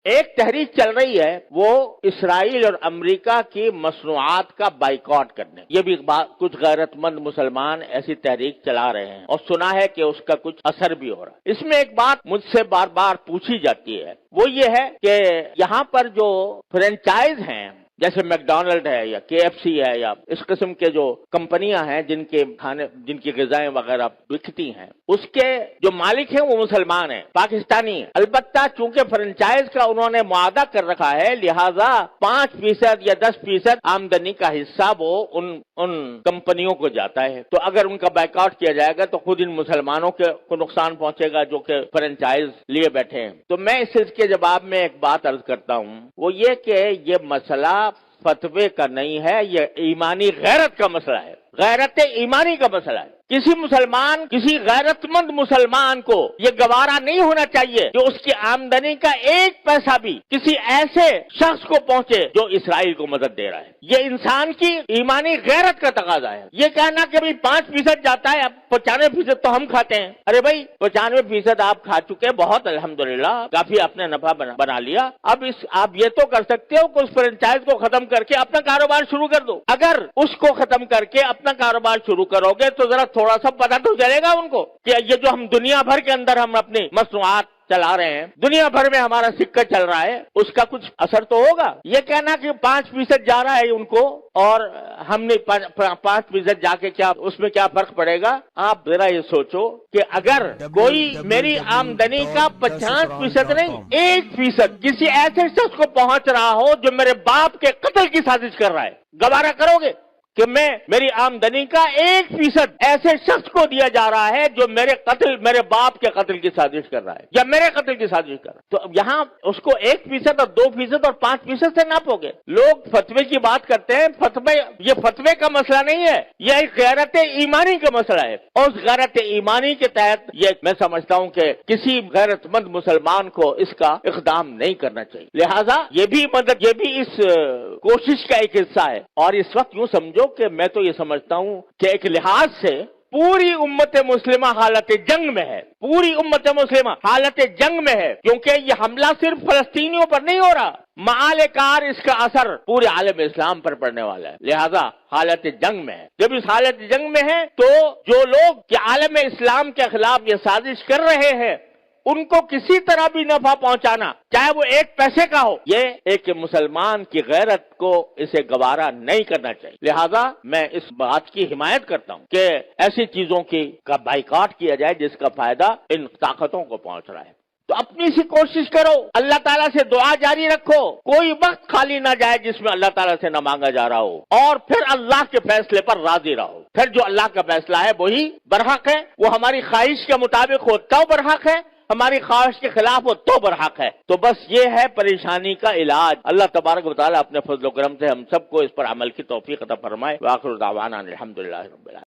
ایک تحریک چل رہی ہے وہ اسرائیل اور امریکہ کی مصنوعات کا بائیکاٹ کرنے، یہ بھی کچھ غیرت مند مسلمان ایسی تحریک چلا رہے ہیں اور سنا ہے کہ اس کا کچھ اثر بھی ہو رہا ہے۔ اس میں ایک بات مجھ سے بار بار پوچھی جاتی ہے، وہ یہ ہے کہ یہاں پر جو فرنچائز ہیں جیسے میک ڈونلڈ ہے یا کے ایف سی ہے یا اس قسم کے جو کمپنیاں ہیں جن کے کھانے جن کی غذائیں وغیرہ بکتی ہیں، اس کے جو مالک ہیں وہ مسلمان ہیں، پاکستانی ہیں۔ البتہ چونکہ فرنچائز کا انہوں نے معاہدہ کر رکھا ہے، لہذا 5% یا 10% آمدنی کا حصہ وہ ان کمپنیوں کو جاتا ہے۔ تو اگر ان کا بائیکاٹ کیا جائے گا تو خود ان مسلمانوں کو نقصان پہنچے گا جو کہ فرنچائز لیے بیٹھے ہیں۔ تو میں اس کے جواب میں ایک بات عرض کرتا ہوں، وہ یہ کہ یہ مسئلہ فتوے کا نہیں ہے، یہ ایمانی غیرت کا مسئلہ ہے، غیرت ایمانی کا مسئلہ ہے۔ کسی مسلمان، کسی غیرت مند مسلمان کو یہ گوارا نہیں ہونا چاہیے کہ اس کی آمدنی کا 1 پیسہ بھی کسی ایسے شخص کو پہنچے جو اسرائیل کو مدد دے رہا ہے۔ یہ انسان کی ایمانی غیرت کا تقاضا ہے۔ یہ کہنا کہ بھئی 5% جاتا ہے، اب 95% تو ہم کھاتے ہیں۔ ارے بھائی 95% آپ کھا چکے، بہت الحمدللہ، کافی اپنے نفع بنا لیا۔ اب آپ یہ تو کر سکتے ہو کہ اس فرنچائز کو ختم کر کے اپنا کاروبار شروع کر دو۔ اگر اس کو ختم کر کے اپنا کاروبار شروع کرو گے تو ذرا تھوڑا سا پتہ تو چلے گا ان کو کہ یہ جو ہم دنیا بھر کے اندر ہم اپنی مصنوعات چلا رہے ہیں، دنیا بھر میں ہمارا سکہ چل رہا ہے، اس کا کچھ اثر تو ہوگا۔ یہ کہنا کہ 5% جا رہا ہے ان کو اور ہم نے 5% جا کے کیا اس میں کیا فرق پڑے گا؟ آپ ذرا یہ سوچو کہ اگر کوئی میری آمدنی کا 50% نہیں 1% کسی ایسے شخص کو پہنچ رہا ہو جو میرے باپ کے قتل کی سازش کر رہا ہے، گوارا کرو گے کہ میری آمدنی کا 1% ایسے شخص کو دیا جا رہا ہے جو میرے باپ کے قتل کی سازش کر رہا ہے یا میرے قتل کی سازش کر رہا ہے؟ تو اب یہاں اس کو 1% اور 2% اور 5% سے ناپو گے۔ لوگ فتوے کی بات کرتے ہیں، یہ فتوے کا مسئلہ نہیں ہے، یہ ایک غیرت ایمانی کا مسئلہ ہے، اور اس غیرت ایمانی کے تحت یہ میں سمجھتا ہوں کہ کسی غیرت مند مسلمان کو اس کا اقدام نہیں کرنا چاہیے۔ لہذا یہ بھی اس کوشش کا ایک حصہ ہے۔ اور اس وقت یوں سمجھو کہ میں تو یہ سمجھتا ہوں کہ ایک لحاظ سے پوری امت مسلمہ حالت جنگ میں ہے، پوری امت مسلمہ حالت جنگ میں ہے، کیونکہ یہ حملہ صرف فلسطینیوں پر نہیں ہو رہا، معال کار اس کا اثر پورے عالم اسلام پر پڑنے والا ہے، لہذا حالت جنگ میں ہے۔ جب اس حالت جنگ میں ہے تو جو لوگ کہ عالم اسلام کے خلاف یہ سازش کر رہے ہیں ان کو کسی طرح بھی نفع پہنچانا، چاہے وہ 1 پیسے کا ہو، یہ ایک مسلمان کی غیرت کو اسے گوارا نہیں کرنا چاہیے۔ لہذا میں اس بات کی حمایت کرتا ہوں کہ ایسی چیزوں کا بائیکاٹ کیا جائے جس کا فائدہ ان طاقتوں کو پہنچ رہا ہے۔ تو اپنی سی کوشش کرو، اللہ تعالیٰ سے دعا جاری رکھو، کوئی وقت خالی نہ جائے جس میں اللہ تعالیٰ سے نہ مانگا جا رہا ہو، اور پھر اللہ کے فیصلے پر راضی رہو۔ پھر جو اللہ کا فیصلہ ہے وہی برحق ہے، وہ ہماری خواہش کے مطابق ہو تو برحق ہے، ہماری خواہش کے خلاف ہو تو برحق ہے۔ تو بس یہ ہے پریشانی کا علاج۔ اللہ تبارک و تعالیٰ اپنے فضل و کرم سے ہم سب کو اس پر عمل کی توفیق عطا فرمائے۔ وآخر دعوانا الحمدللہ رب العالمین۔